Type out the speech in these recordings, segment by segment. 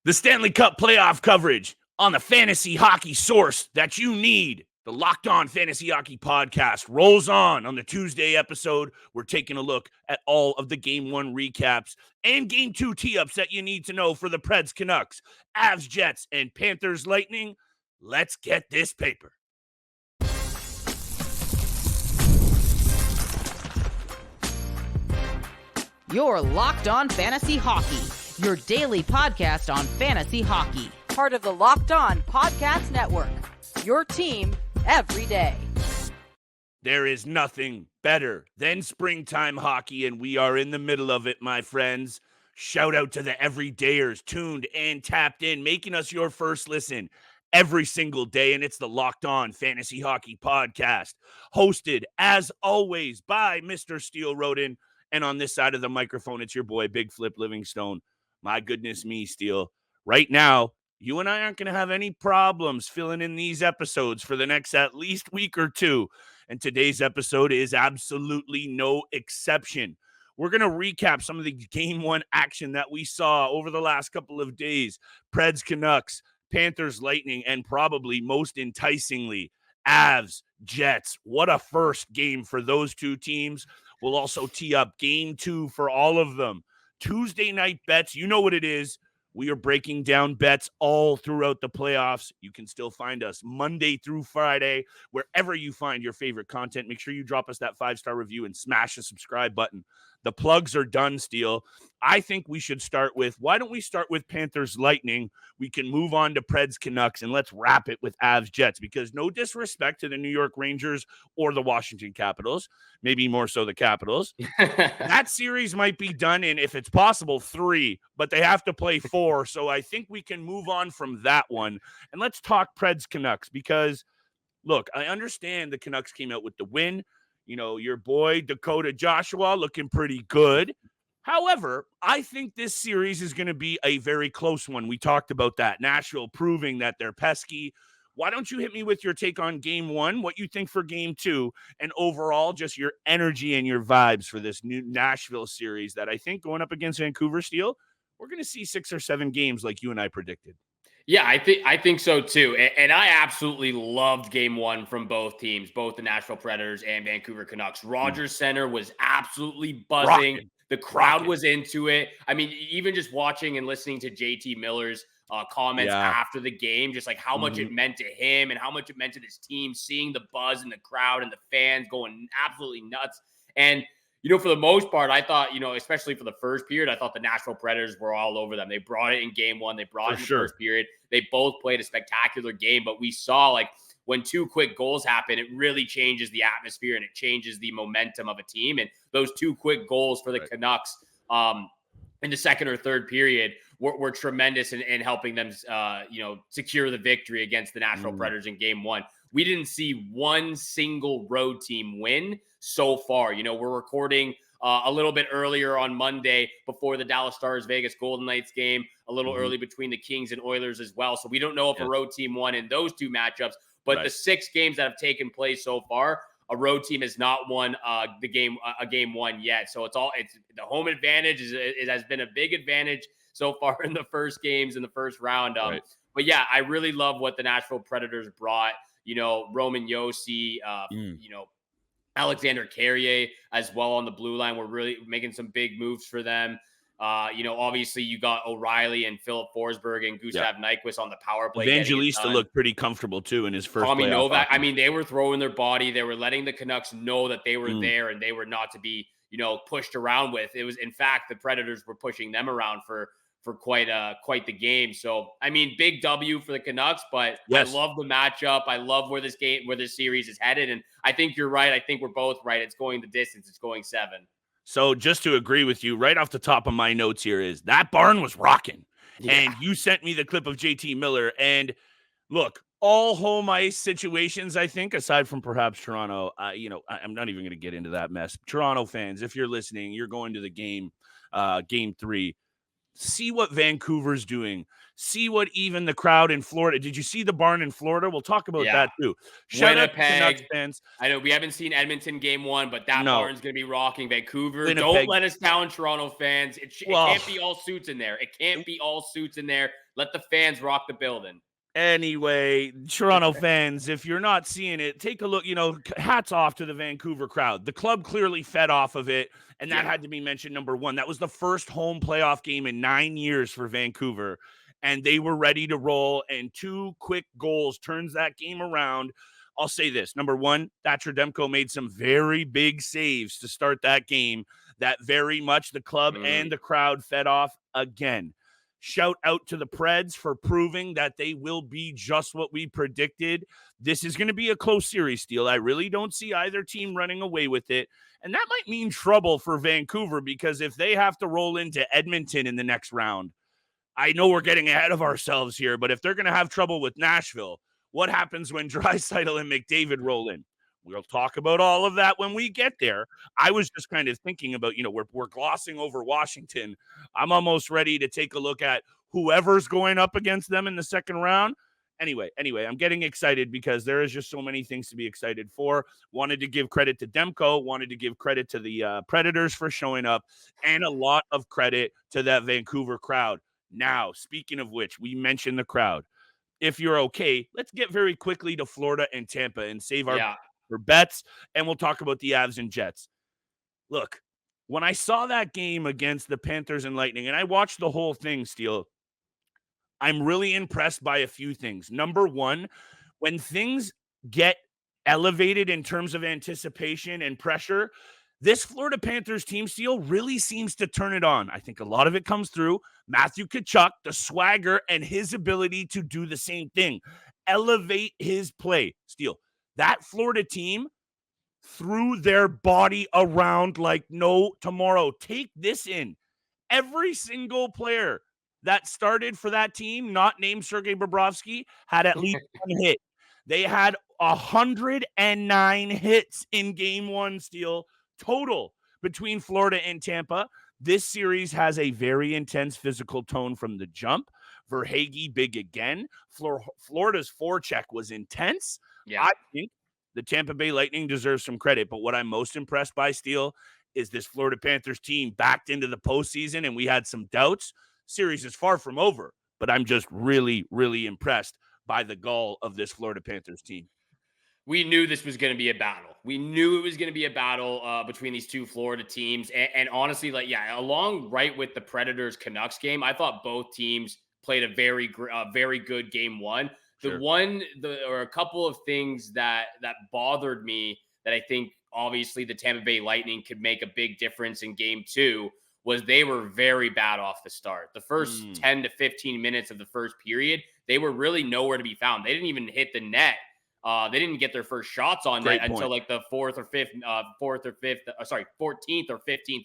The Stanley Cup playoff coverage on the fantasy hockey source that you need. The Locked On Fantasy Hockey Podcast rolls on the Tuesday episode. We're taking a look at all of the Game 1 recaps and Game 2 tee-ups that you need to know for the Preds Canucks, Avs Jets, and Panthers Lightning. Let's get this paper. You're Locked On Fantasy Hockey, your daily podcast on fantasy hockey. Part of the Locked On Podcast Network, your team every day. There is nothing better than springtime hockey, and we are in the middle of it, my friends. Shout out to the everydayers tuned and tapped in, making us your first listen every single day, and it's the Locked On Fantasy Hockey Podcast, hosted, as always, by Mr. Steel Roden. And on this side of the microphone, it's your boy, Big Flip Livingstone. My goodness me, Steel. Right now, you and I aren't going to have any problems filling in these episodes for the next at least week or two. And today's episode is absolutely no exception. We're going to recap some of the Game 1 action that we saw over the last couple of days. Preds Canucks, Panthers Lightning, and probably most enticingly, Avs Jets. What a first game for those two teams. We'll also tee up Game 2 for all of them. Tuesday night bets, you know what it is. We are breaking down bets all throughout the playoffs. You can still find us Monday through Friday, wherever you find your favorite content. Make sure you drop us that 5-star review and smash the subscribe button. The plugs are done, Steel. I think we should start with, why don't we start with Panthers Lightning? We can move on to Preds Canucks, and let's wrap it with Avs Jets, because no disrespect to the New York Rangers or the Washington Capitals, maybe more so the Capitals. That series might be done in, if it's possible, 3, but they have to play 4. So I think we can move on from that one. And let's talk Preds Canucks, because, look, I understand the Canucks came out with the win. You know, your boy Dakota Joshua looking pretty good. However, I think this series is going to be a very close one. We talked about that. Nashville proving that they're pesky. Why don't you hit me with your take on Game 1, what you think for Game 2, and overall just your energy and your vibes for this new Nashville series that I think going up against Vancouver Steel, we're going to see 6 or 7 games like you and I predicted. Yeah, I think so too. And I absolutely loved Game 1 from both teams, both the Nashville Predators and Vancouver Canucks. Rogers Center was absolutely buzzing. Rocking. The crowd was into it. I mean, even just watching and listening to JT Miller's comments after the game, just like how much it meant to him and how much it meant to this team, seeing the buzz in the crowd and the fans going absolutely nuts. And you know, for the most part, I thought, you know, especially for the first period, I thought the Nashville Predators were all over them. They brought it in Game 1. They brought it in the first period. They both played a spectacular game, but we saw, like, when 2 quick goals happen, it really changes the atmosphere and it changes the momentum of a team. And those 2 quick goals for the Canucks in the second or third period were tremendous in helping them, you know, secure the victory against the Nashville Predators in Game 1. We didn't see one single road team win so far. You know, we're recording a little bit earlier on Monday before the Dallas Stars Vegas Golden Knights game, a little early between the Kings and Oilers as well. So we don't know if a road team won in those 2 matchups, but the 6 games that have taken place so far, a road team has not won a game 1 yet. So it's the home advantage has been a big advantage so far in the first games in the first round. But yeah, I really love what the Nashville Predators brought. You know, Roman Josi, you know, Alexander Carrier as well on the blue line. We're really making some big moves for them. You know, obviously you got O'Reilly and Philip Forsberg and Gustav Nyquist on the power play. Evangelista looked pretty comfortable too in his first Tommy playoff Novak. hockey. I mean, they were throwing their body. They were letting the Canucks know that they were there and they were not to be, you know, pushed around with. It was, in fact, the Predators were pushing them around for quite the game. So, I mean, big W for the Canucks, but I love the matchup. I love where this series is headed. And I think you're right. I think we're both right. It's going the distance. It's going 7. So just to agree with you, right off the top of my notes here is that barn was rocking. Yeah. And you sent me the clip of JT Miller. And look, all home ice situations, I think, aside from perhaps Toronto, you know, I'm not even going to get into that mess. Toronto fans, if you're listening, you're going to the game, Game 3. See what Vancouver's doing. See what even the crowd in Florida. Did you see the barn in Florida? We'll talk about that too. Shout out to Canucks Winnipeg. fans. I know we haven't seen Edmonton game 1, but that barn's going to be rocking. Vancouver. Winnipeg. Don't let us down, Toronto fans. It can't be all suits in there. It can't be all suits in there. Let the fans rock the building. Anyway, Toronto fans, if you're not seeing it, take a look. Hats off to the Vancouver crowd. The club clearly fed off of it, and that had to be mentioned number one. That was the first home playoff game in 9 years for Vancouver, and they were ready to roll, and 2 quick goals turns that game around. I'll say this. Number one, Thatcher Demko made some very big saves to start that game that very much the club and the crowd fed off again. Shout out to the Preds for proving that they will be just what we predicted. This is going to be a close series, Steele. I really don't see either team running away with it. And that might mean trouble for Vancouver, because if they have to roll into Edmonton in the next round, I know we're getting ahead of ourselves here, but if they're going to have trouble with Nashville, what happens when Draisaitl and McDavid roll in? We'll talk about all of that when we get there. I was just kind of thinking about, we're glossing over Washington. I'm almost ready to take a look at whoever's going up against them in the second round. Anyway, I'm getting excited because there is just so many things to be excited for. Wanted to give credit to Demko, wanted to give credit to the Predators for showing up, and a lot of credit to that Vancouver crowd. Now, speaking of which, we mentioned the crowd. If you're okay, let's get very quickly to Florida and Tampa and save our for bets, and we'll talk about the Avs and Jets. Look, when I saw that game against the Panthers and Lightning, and I watched the whole thing, Steele, I'm really impressed by a few things. Number one, when things get elevated in terms of anticipation and pressure, this Florida Panthers team, Steele, really seems to turn it on. I think a lot of it comes through Matthew Tkachuk, the swagger, and his ability to do the same thing. Elevate his play, Steele. That Florida team threw their body around like no tomorrow. Take this in. Every single player that started for that team, not named Sergei Bobrovsky, had at least one hit. They had 109 hits in game 1, Steele, total between Florida and Tampa. This series has a very intense physical tone from the jump. Verhaeghe big again. Florida's forecheck was intense. Yeah. I think the Tampa Bay Lightning deserves some credit, but what I'm most impressed by, Steele, is this Florida Panthers team backed into the postseason, and we had some doubts. Series is far from over, but I'm just really, really impressed by the gall of this Florida Panthers team. We knew this was going to be a battle. We knew it was going to be a battle between these two Florida teams. And honestly, along right with the Predators Canucks game, I thought both teams played a very good game 1. Sure. A couple of things that bothered me that I think obviously the Tampa Bay Lightning could make a big difference in game 2 was they were very bad off the start. The first 10 to 15 minutes of the first period, they were really nowhere to be found. They didn't even hit the net. They didn't get their first shots on net until like the 14th or 15th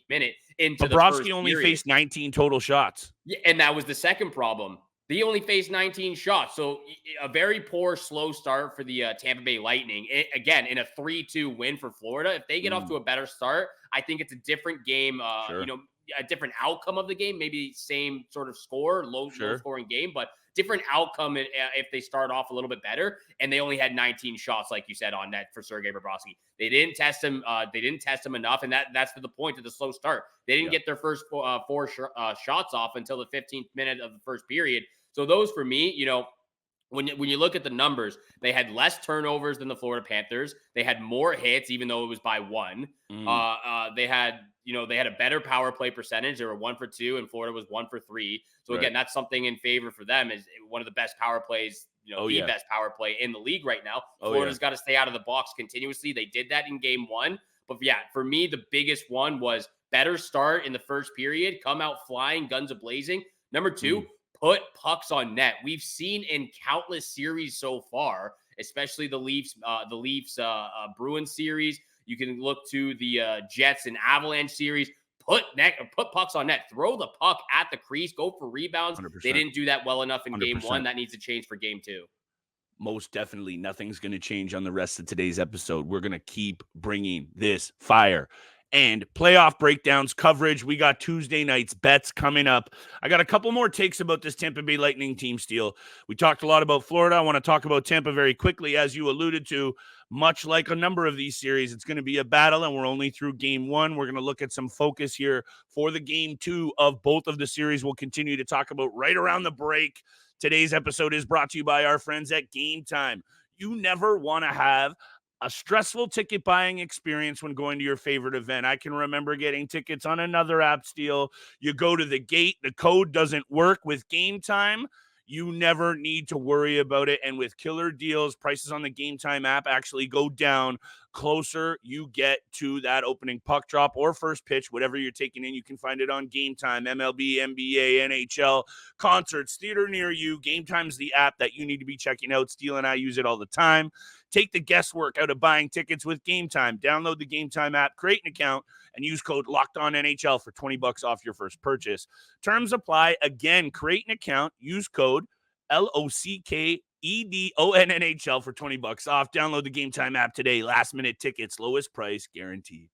minute into the first period. Bobrovsky only faced 19 total shots. Yeah, and that was the second problem. He only faced 19 shots. So a very poor, slow start for the Tampa Bay Lightning. Again, in a 3-2 win for Florida, if they get off to a better start, I think it's a different game, a different outcome of the game, maybe same sort of score, low scoring game, but different outcome if they start off a little bit better. And they only had 19 shots, like you said, on net for Sergei Bobrovsky. They didn't test him. They didn't test him enough, and that's the point of the slow start. They didn't get their first 4 shots off until the 15th minute of the first period. So those for me, when you look at the numbers, they had less turnovers than the Florida Panthers. They had more hits, even though it was by 1. They had a better power play percentage. They were 1 for 2, and Florida was 1 for 3. So again, that's something in favor for them. Is one of the best power plays, best power play in the league right now. Florida's got to stay out of the box continuously. They did that in game 1. But yeah, for me, the biggest one was better start in the first period, come out flying, guns a-blazing. Number 2, put pucks on net. We've seen in countless series so far, especially the Leafs Bruins series. You can look to the Jets and Avalanche series. Put pucks on net. Throw the puck at the crease. Go for rebounds. 100%. They didn't do that well enough in game 1. That needs to change for game 2. Most definitely, nothing's going to change on the rest of today's episode. We're going to keep bringing this fire. and playoff breakdowns coverage. We got Tuesday night's bets coming up. I got a couple more takes about this Tampa Bay Lightning team, Steele. We talked a lot about Florida. I want to talk about Tampa very quickly. As you alluded to, much like a number of these series, it's going to be a battle, and we're only through game one. We're going to look at some focus here for the game two of both of the series. We'll continue to talk about right around the break. Today's episode is brought to you by our friends at Game Time. You never want to have a stressful ticket buying experience when going to your favorite event. I can remember getting tickets on another app, Steele. You go to the gate, the code doesn't work. With Game Time, you never need to worry about it. And with killer deals, prices on the Game Time app actually go down closer you get to that opening puck drop or first pitch, whatever you're taking in. You can find it on Game Time, MLB, NBA, NHL, concerts, theater near you. Game Time's the app that you need to be checking out. Steele and I use it all the time. Take the guesswork out of buying tickets with Game Time. Download the Game Time app, create an account, and use code LOCKEDONNHL for $20 off your first purchase. Terms apply. Again, create an account, use code LOCKEDONNHL for $20 off. Download the Game Time app today. Last minute tickets, lowest price guaranteed.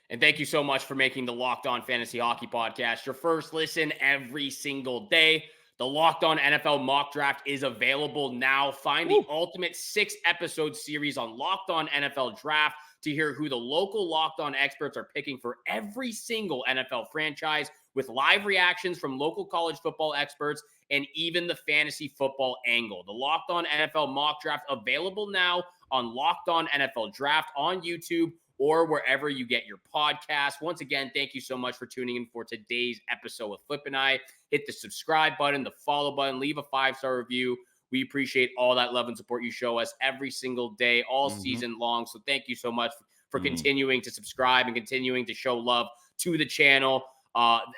And thank you so much for making the Locked On Fantasy Hockey Podcast your first listen every single day. The Locked On NFL Mock Draft is available now. Find the ultimate 6-episode series on Locked On NFL Draft to hear who the local Locked On experts are picking for every single NFL franchise, with live reactions from local college football experts and even the fantasy football angle. The Locked On NFL Mock Draft available now on Locked On NFL Draft on YouTube or wherever you get your podcast. Once again, thank you so much for tuning in for today's episode with Flip and I. Hit the subscribe button, the follow button, leave a 5-star review. We appreciate all that love and support you show us every single day, all season long. So thank you so much for continuing to subscribe and continuing to show love to the channel.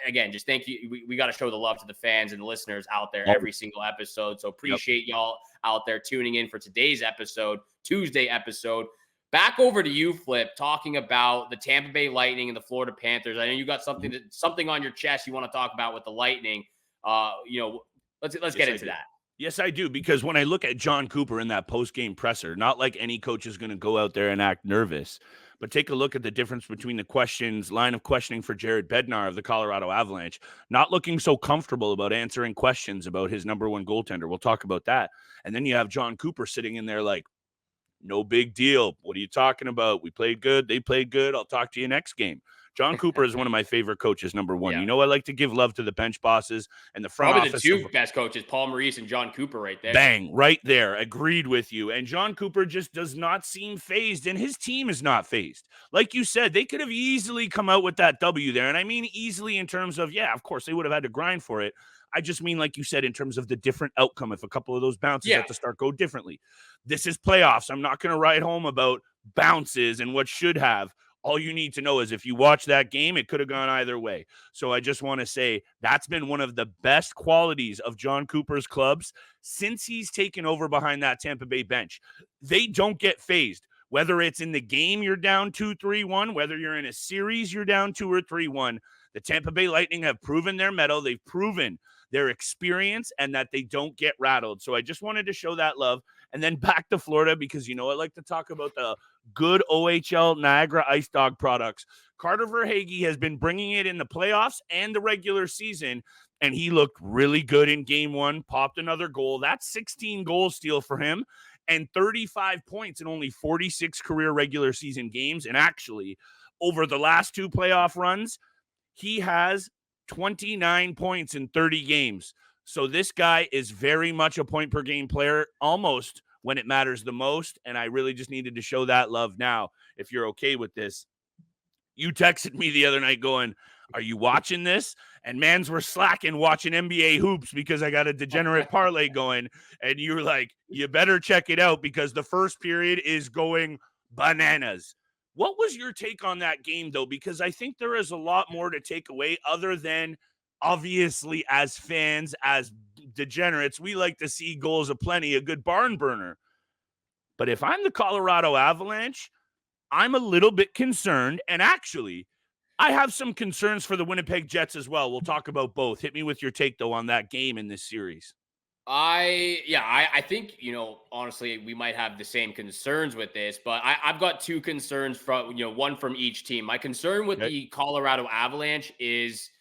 Again, just thank you. We got to show the love to the fans and the listeners out there every single episode. So appreciate y'all out there tuning in for today's episode, Tuesday episode. Back over to you, Flip, talking about the Tampa Bay Lightning and the Florida Panthers. I know you got something on your chest you want to talk about with the Lightning. Let's get into that. Yes, I do, because when I look at John Cooper in that post-game presser, not like any coach is going to go out there and act nervous, but take a look at the difference between the line of questioning for Jared Bednar of the Colorado Avalanche, not looking so comfortable about answering questions about his number one goaltender. We'll talk about that. And then you have John Cooper sitting in there like, no big deal. What are you talking about? We played good. They played good. I'll talk to you next game. John Cooper is one of my favorite coaches, number one. Yeah. You know, I like to give love to the bench bosses and the front office. Probably the two best coaches, Paul Maurice and John Cooper right there. Bang, right there. Agreed with you. And John Cooper just does not seem phased, and his team is not phased. Like you said, they could have easily come out with that W there. And I mean easily in terms of, yeah, of course, they would have had to grind for it. I just mean, like you said, in terms of the different outcome, if a couple of those bounces at the start go differently. This is playoffs. I'm not going to write home about bounces and what should have. All you need to know is if you watch that game, it could have gone either way. So I just want to say that's been one of the best qualities of John Cooper's clubs since he's taken over behind that Tampa Bay bench. They don't get phased. Whether it's in the game you're down 2-3-1, whether you're in a series you're down 2 or 3-1, the Tampa Bay Lightning have proven their mettle. They've proven their experience and that they don't get rattled. So I just wanted to show that love. And then back to Florida, because, you know, I like to talk about the good OHL Niagara Ice Dog products. Carter Verhaeghe has been bringing it in the playoffs and the regular season, and he looked really good in game one, popped another goal. That's 16 goal steal for him and 35 points in only 46 career regular season games. And actually, over the last 2 playoff runs, he has 29 points in 30 games. So this guy is very much a point-per-game player, almost when it matters the most, and I really just needed to show that love. Now, if you're okay with this, you texted me the other night going, are you watching this? And mans were slacking watching NBA hoops because I got a degenerate parlay going, and you were like, you better check it out because the first period is going bananas. What was your take on that game, though? Because I think there is a lot more to take away other than, obviously, as fans, as degenerates, we like to see goals aplenty, a good barn burner. But if I'm the Colorado Avalanche, I'm a little bit concerned. And actually, I have some concerns for the Winnipeg Jets as well. We'll talk about both. Hit me with your take, though, on that game in this series. I think, honestly, we might have the same concerns with this, but I've got two concerns from, one from each team. My concern with Okay. the Colorado Avalanche is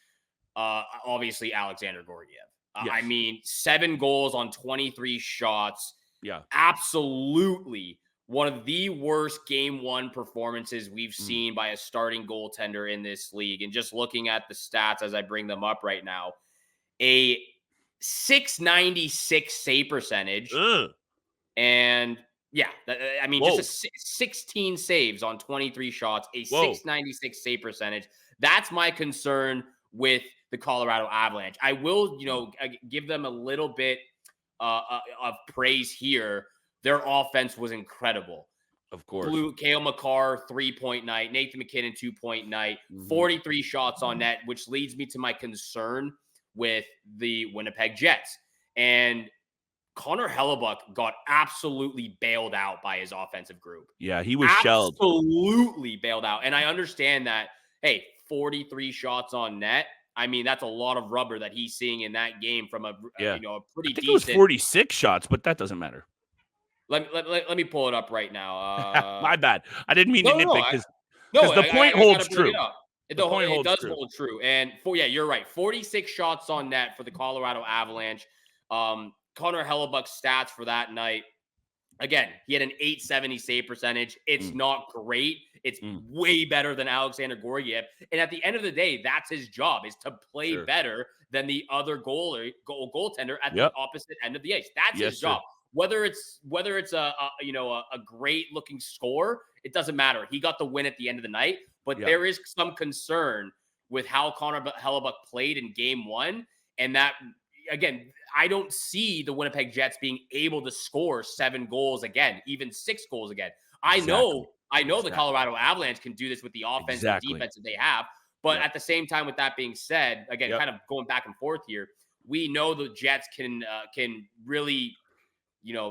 obviously Alexander Georgiev. Yes. I mean, 7 goals on 23 shots. Yeah. Absolutely one of the worst game one performances we've seen by a starting goaltender in this league. And just looking at the stats as I bring them up right now, a 696 save percentage. Ugh. And yeah, I mean, Whoa. just 16 saves on 23 shots, a Whoa. 696 save percentage. That's my concern with the Colorado Avalanche. I will, give them a little bit of praise here. Their offense was incredible. Of course. Cale Makar, 3-point night. Nathan McKinnon, 2-point night. 43 shots on net, which leads me to my concern with the Winnipeg Jets. And Connor Hellebuyck got absolutely bailed out by his offensive group. Yeah, he was shelled. Absolutely bailed out. And I understand that, hey, 43 shots on net. I mean, that's a lot of rubber that he's seeing in that game from a pretty I think decent. it was 46 shots, but that doesn't matter. Let me pull it up right now. My bad. I didn't mean to nitpick because the point holds true. It does hold true. And you're right. 46 shots on net for the Colorado Avalanche. Connor Hellebuyck's stats for that night. Again, he had an 870 save percentage. It's not great. It's way better than Alexander Georgiev. And at the end of the day, that's his job, is to play better than the other goaltender at the opposite end of the ice. That's his job. Whether it's a great looking score, it doesn't matter. He got the win at the end of the night. But there is some concern with how Connor Hellebuyck played in game one. And that, again, I don't see the Winnipeg Jets being able to score 7 goals again, even 6 goals again. I know the Colorado Avalanche can do this with the offense and defense that they have. But at the same time, with that being said, again, kind of going back and forth here, we know the Jets can really,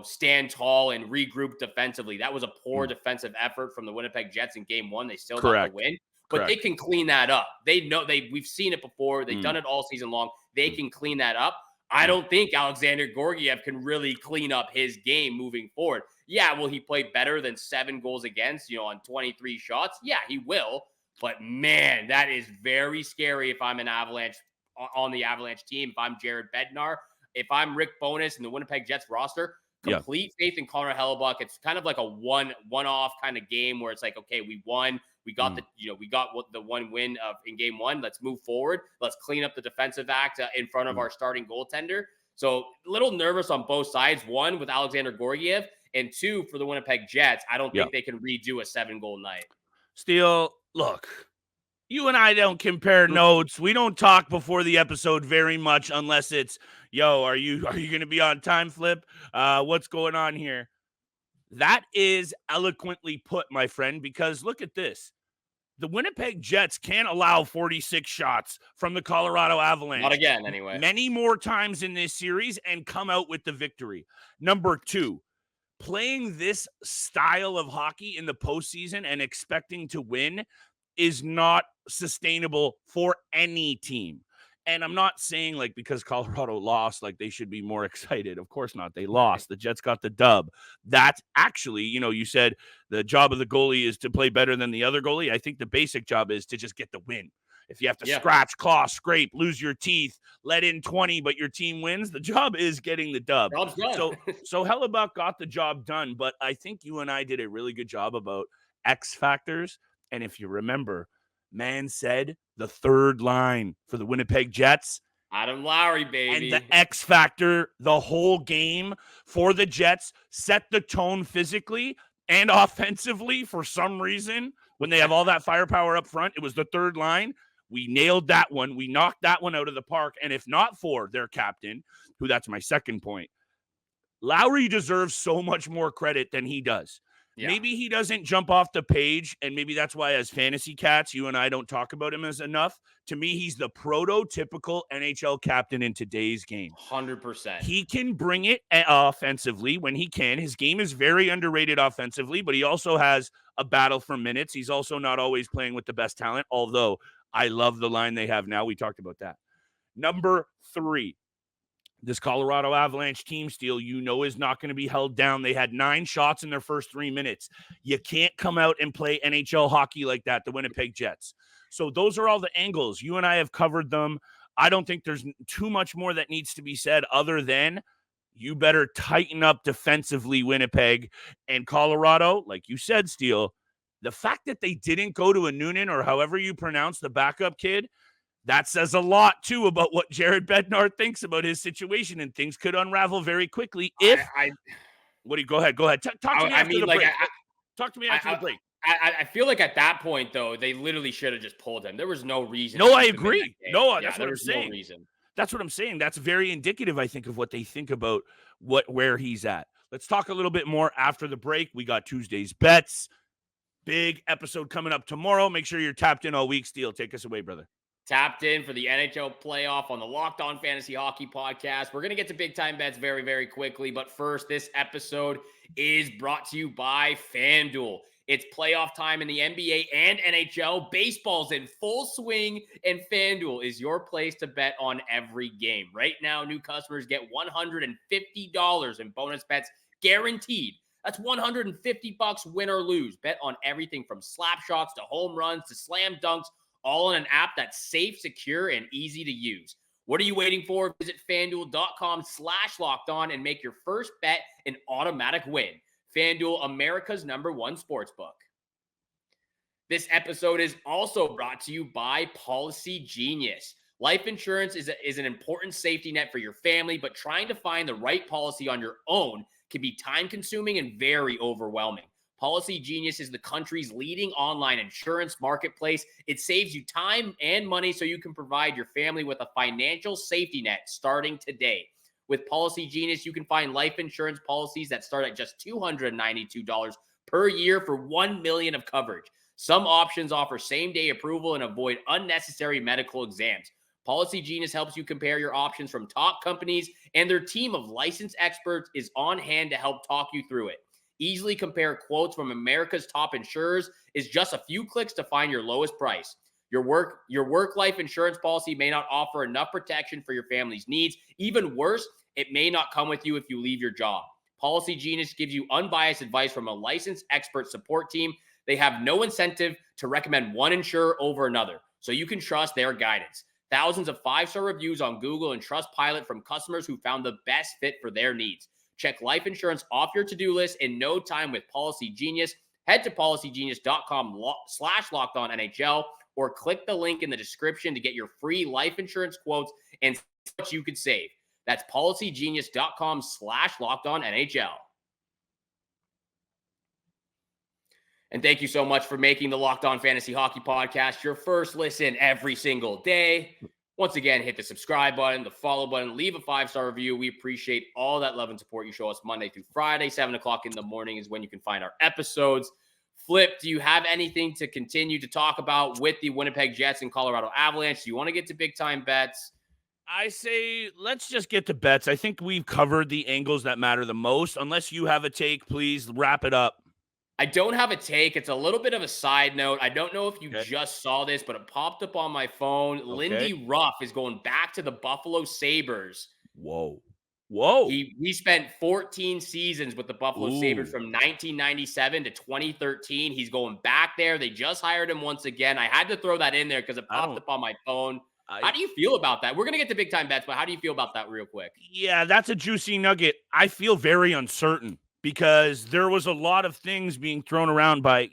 stand tall and regroup defensively. That was a poor defensive effort from the Winnipeg Jets in game one. They still got the win. But they can clean that up. They know we've seen it before. They've done it all season long. They can clean that up. I don't think Alexander Georgiev can really clean up his game moving forward. Yeah, will he play better than 7 goals against, on 23 shots? Yeah, he will. But man, that is very scary if I'm an Avalanche on the Avalanche team. If I'm Jared Bednar, if I'm Rick Bowness and the Winnipeg Jets roster, complete faith in Connor Hellebuyck. It's kind of like a one-off kind of game where it's like, okay, we won. We got the one win in game one. Let's move forward. Let's clean up the defensive act in front of our starting goaltender. So a little nervous on both sides. 1 with Alexander Georgiev, and 2 for the Winnipeg Jets. I don't think they can redo a 7-goal night. Steele, look, you and I don't compare notes. We don't talk before the episode very much unless it's, are you going to be on time, Flip? What's going on here? That is eloquently put, my friend, because look at this. The Winnipeg Jets can't allow 46 shots from the Colorado Avalanche. Not again, anyway. Many more times in this series and come out with the victory. Number 2, playing this style of hockey in the postseason and expecting to win is not sustainable for any team. And I'm not saying because Colorado lost, they should be more excited. Of course not. They lost. The Jets got the dub. That's actually, you said the job of the goalie is to play better than the other goalie. I think the basic job is to just get the win. If you have to scratch, claw, scrape, lose your teeth, let in 20, but your team wins, the job is getting the dub. So Hellebuyck got the job done, but I think you and I did a really good job about X factors. And if you remember, man said the third line for the Winnipeg Jets, Adam Lowry, baby. And the X factor the whole game for the Jets set the tone physically and offensively for some reason. When they have all that firepower up front, it was the third line. We nailed that one. We knocked that one out of the park. And if not for their captain, who that's my second point, Lowry deserves so much more credit than he does. Yeah. Maybe he doesn't jump off the page, and maybe that's why as fantasy cats, you and I don't talk about him as enough. To me, he's the prototypical NHL captain in today's game. 100%. He can bring it offensively when he can. His game is very underrated offensively, but he also has a battle for minutes. He's also not always playing with the best talent, although I love the line they have now. We talked about that. Number 3, This Colorado Avalanche team, Steele, is not going to be held down. They had 9 shots in their first 3 minutes. You can't come out and play NHL hockey like that, the Winnipeg Jets. So those are all the angles. You and I have covered them. I don't think there's too much more that needs to be said other than you better tighten up defensively, Winnipeg. And Colorado, like you said, Steele, the fact that they didn't go to a Noonan or however you pronounce the backup kid, that says a lot, too, about what Jared Bednar thinks about his situation, and things could unravel very quickly if what do you go ahead. Talk to me after the break. Talk to me after the break. I feel like at that point, though, they literally should have just pulled him. There was no reason. No, I agree. No, that's what I'm saying. No reason. That's what I'm saying. That's very indicative, I think, of what they think about where he's at. Let's talk a little bit more after the break. We got Tuesday's bets. Big episode coming up tomorrow. Make sure you're tapped in all week. Steele, take us away, brother. Tapped in for the NHL playoff on the Locked On Fantasy Hockey Podcast. We're going to get to big time bets very, very quickly. But first, this episode is brought to you by FanDuel. It's playoff time in the NBA and NHL. Baseball's in full swing, and FanDuel is your place to bet on every game. Right now, new customers get $150 in bonus bets guaranteed. That's $150 win or lose. Bet on everything from slap shots to home runs to slam dunks, all in an app that's safe, secure, and easy to use. What are you waiting for? Visit FanDuel.com/lockedon and make your first bet an automatic win. FanDuel, America's #1 sportsbook. This episode is also brought to you by Policy Genius. Life insurance is an important safety net for your family, but trying to find the right policy on your own can be time-consuming and very overwhelming. Policy Genius is the country's leading online insurance marketplace. It saves you time and money so you can provide your family with a financial safety net starting today. With Policy Genius, you can find life insurance policies that start at just $292 per year for $1 million of coverage. Some options offer same-day approval and avoid unnecessary medical exams. Policy Genius helps you compare your options from top companies, and their team of licensed experts is on hand to help talk you through it. Easily compare quotes from America's top insurers is just a few clicks to find your lowest price. Your work life insurance policy may not offer enough protection for your family's needs. Even worse, it may not come with you if you leave your job. Policy Genius gives you unbiased advice from a licensed expert support team. They have no incentive to recommend one insurer over another, so you can trust their guidance. Thousands of 5-star reviews on Google and Trustpilot from customers who found the best fit for their needs. Check life insurance off your to-do list in no time with Policy Genius. Head to policygenius.com/lockedonnhl or click the link in the description to get your free life insurance quotes and see what you could save. That's policygenius.com/lockedonnhl. And thank you so much for making the Locked On Fantasy Hockey Podcast your first listen every single day. Once again, hit the subscribe button, the follow button, leave a 5-star review. We appreciate all that love and support you show us Monday through Friday. 7 o'clock in the morning is when you can find our episodes. Flip, do you have anything to continue to talk about with the Winnipeg Jets and Colorado Avalanche? Do you want to get to big-time bets? I say let's just get to bets. I think we've covered the angles that matter the most. Unless you have a take, please wrap it up. I don't have a take. It's a little bit of a side note. I don't know if you just saw this, but it popped up on my phone. Okay. Lindy Ruff is going back to the Buffalo Sabres. Whoa. He spent 14 seasons with the Buffalo Sabres from 1997 to 2013. He's going back there. They just hired him once again. I had to throw that in there because it popped up on my phone. How do you feel about that? We're going to get to big time bets, but how do you feel about that real quick? Yeah, that's a juicy nugget. I feel very uncertain, because there was a lot of things being thrown around by,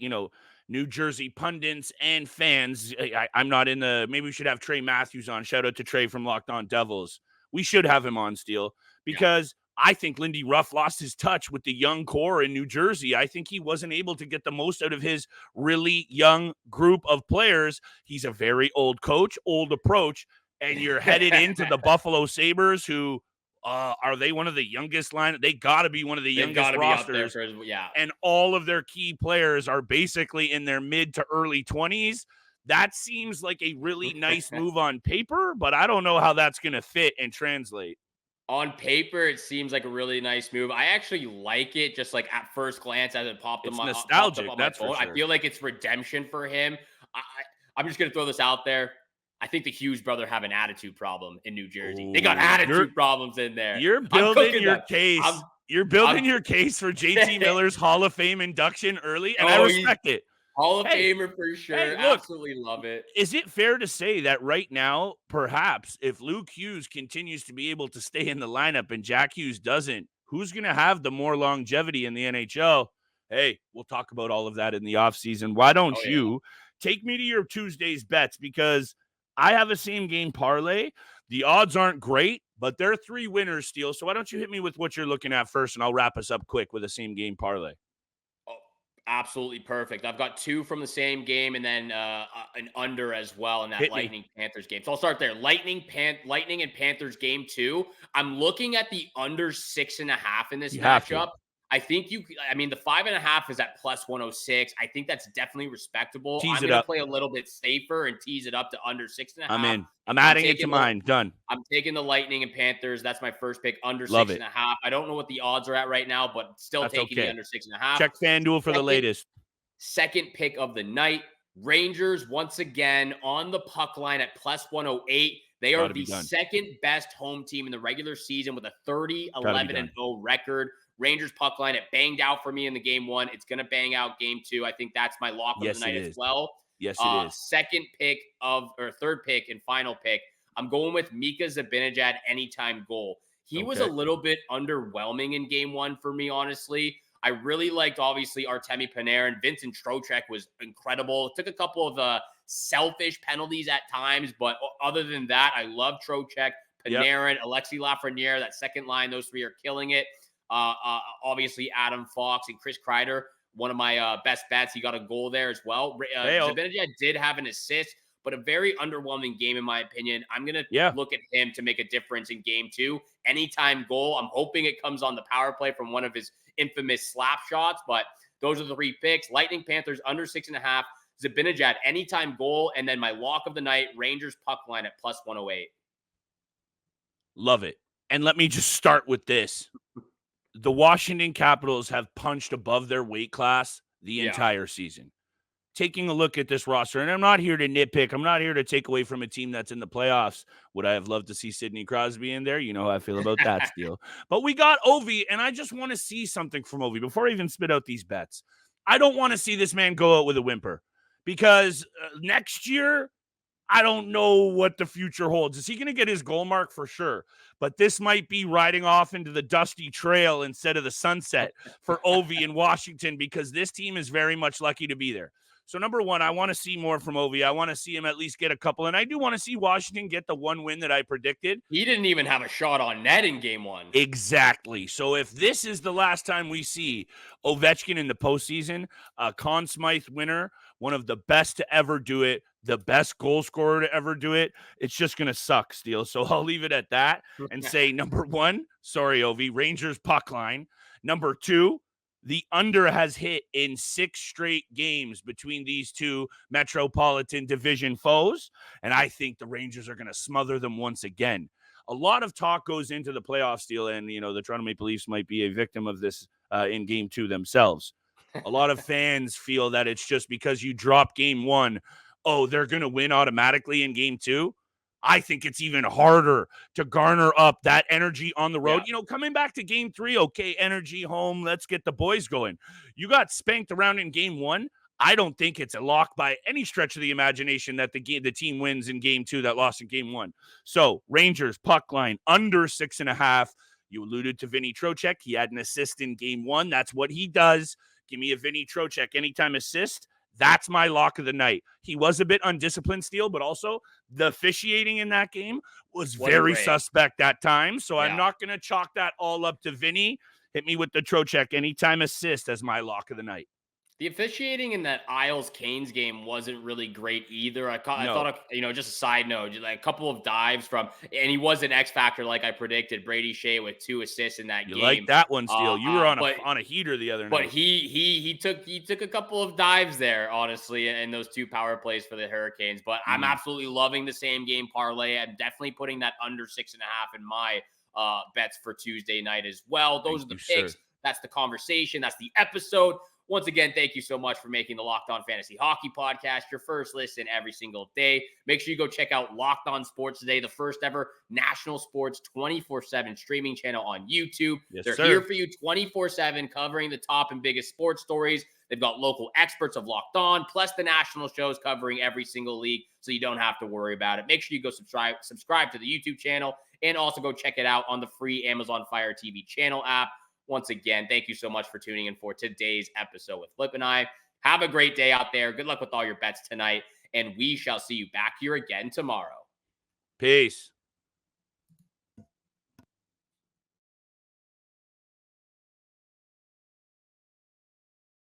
New Jersey pundits and fans. I'm not in the, maybe we should have Trey Matthews on. Shout out to Trey from Locked On Devils. We should have him on, Steele, because I think Lindy Ruff lost his touch with the young core in New Jersey. I think he wasn't able to get the most out of his really young group of players. He's a very old coach, old approach, and you're headed into the Buffalo Sabres, who, are they one of the youngest line? They got to be one of the youngest rosters. And all of their key players are basically in their mid to early 20s. That seems like a really nice move on paper, but I don't know how that's going to fit and translate. On paper, it seems like a really nice move. I actually like it, just like at first glance as it popped on my phone. That's for sure. I feel like it's redemption for him. I'm just going to throw this out there. I think the Hughes brother have an attitude problem in New Jersey. They got attitude problems in there. You're building your case. You're building your case for JT Miller's Hall of Fame induction early, and I respect it. Hall of Famer for sure. Hey, look, absolutely love it. Is it fair to say that right now, perhaps, if Luke Hughes continues to be able to stay in the lineup and Jack Hughes doesn't, who's going to have the more longevity in the NHL? Hey, we'll talk about all of that in the offseason. Why don't you take me to your Tuesday's bets? Because I have a same game parlay. The odds aren't great, but they're 3 winners, Steele. So why don't you hit me with what you're looking at first, and I'll wrap us up quick with a same game parlay. Absolutely perfect. I've got 2 from the same game and then an under as well in that Lightning Panthers game. So I'll start there. Lightning and Panthers game 2. I'm looking at the under 6.5 in this matchup. I think the 5.5 is at plus 106. I think that's definitely respectable. I'm going to play a little bit safer and tease it up to under 6.5. I'm in. I'm adding it to mine. Done. I'm taking the Lightning and Panthers. That's my first pick, under 6.5. I don't know what the odds are at right now, but still taking the under 6.5. Check FanDuel for the latest. Second pick of the night, Rangers once again on the puck line at plus 108. They are the second best home team in the regular season with a 30-11-0 record. Rangers puck line, it banged out for me in the game 1. It's going to bang out game 2. I think that's my lock of the night as well. Yes, it is. Third pick and final pick. I'm going with Mika Zibanejad anytime goal. He was a little bit underwhelming in game 1 for me, honestly. I really liked, obviously, Artemi Panarin. Vincent Trocheck was incredible. Took a couple of selfish penalties at times, but other than that, I love Trocheck, Panarin, Alexis Lafreniere. That second line, those 3 are killing it. Obviously, Adam Fox and Chris Kreider, one of my best bets. He got a goal there as well. Zibanejad did have an assist, but a very underwhelming game, in my opinion. I'm going to look at him to make a difference in game 2. Anytime goal. I'm hoping it comes on the power play from one of his infamous slap shots, but those are the 3 picks. Lightning Panthers under 6.5. Zibanejad anytime goal. And then my lock of the night, Rangers puck line at plus 108. Love it. And let me just start with this. The Washington Capitals have punched above their weight class the entire season. Taking a look at this roster, and I'm not here to nitpick. I'm not here to take away from a team that's in the playoffs. Would I have loved to see Sidney Crosby in there? You know how I feel about that deal. But we got Ovi, and I just want to see something from Ovi before I even spit out these bets. I don't want to see this man go out with a whimper because next year, I don't know what the future holds. Is he going to get his goal mark? For sure. But this might be riding off into the dusty trail instead of the sunset for Ovi in Washington because this team is very much lucky to be there. So number 1, I want to see more from Ovi. I want to see him at least get a couple. And I do want to see Washington get the 1 win that I predicted. He didn't even have a shot on net in game 1. Exactly. So if this is the last time we see Ovechkin in the postseason, a Conn Smythe winner, one of the best to ever do it, the best goal scorer to ever do it, it's just going to suck, Steele. So I'll leave it at that and say, number 1, sorry, Ovi, Rangers puck line. Number 2, the under has hit in 6 straight games between these 2 Metropolitan Division foes, and I think the Rangers are going to smother them once again. A lot of talk goes into the playoffs, deal, and the Toronto Maple Leafs might be a victim of this in game 2 themselves. A lot of fans feel that it's just because you drop game 1, they're going to win automatically in game 2. I think it's even harder to garner up that energy on the road. Coming back to game 3, okay, energy home, let's get the boys going. You got spanked around in game 1. I don't think it's a lock by any stretch of the imagination that the team wins in game 2 that lost in game 1. So Rangers puck line under 6.5. You alluded to Vinny Trocheck. He had an assist in game 1. That's what he does. Give me a Vinny Trocheck anytime assist. That's my lock of the night. He was a bit undisciplined, Steele, but also the officiating in that game was very suspect at times. So I'm not going to chalk that all up to Vinny. Hit me with the Trocheck anytime assist as my lock of the night. The officiating in that Isles-Canes game wasn't really great either. I thought, just a side note, just like a couple of dives and he was an X factor like I predicted. Brady Shea with 2 assists in that game. You like that one, Steele? You were on a heater the other night. But he took a couple of dives there, honestly, in those 2 power plays for the Hurricanes. But I'm absolutely loving the same game parlay. I'm definitely putting that under 6.5 in my bets for Tuesday night as well. Those are the picks. Sir. That's the conversation. That's the episode. Once again, thank you so much for making the Locked On Fantasy Hockey Podcast your first listen every single day. Make sure you go check out Locked On Sports Today, the first ever national sports 24/7 streaming channel on YouTube. They're here for you 24/7, covering the top and biggest sports stories. They've got local experts of Locked On, plus the national shows covering every single league, so you don't have to worry about it. Make sure you go subscribe to the YouTube channel, and also go check it out on the free Amazon Fire TV channel app. Once again, thank you so much for tuning in for today's episode with Flip and I. Have a great day out there. Good luck with all your bets tonight, and we shall see you back here again tomorrow. Peace.